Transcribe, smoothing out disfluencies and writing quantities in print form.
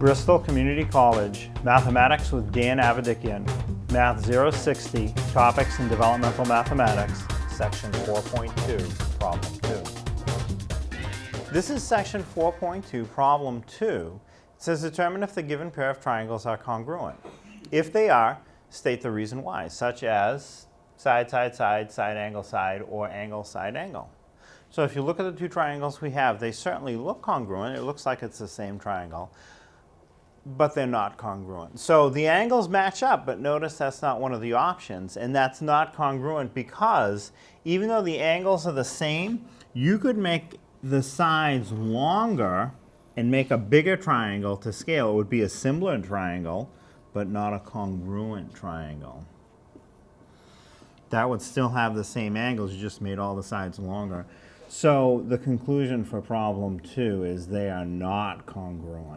Bristol Community College, Mathematics with Dan Avedikian, Math 060, Topics in Developmental Mathematics, Section 4.2, Problem 2. This is Section 4.2, Problem 2. It says determine if the given pair of triangles are congruent. If they are, state the reason why, such as side, side, side, side, angle, or angle, side, angle. So if you look at the two triangles we have, they certainly look congruent. It looks like it's the same triangle, but they're not congruent. So the angles match up, but notice that's not one of the options, and that's not congruent because even though the angles are the same, you could make the sides longer and make a bigger triangle to scale. It would be a similar triangle, but not a congruent triangle. That would still have the same angles, you just made all the sides longer. So the conclusion for problem 2 is they are not congruent.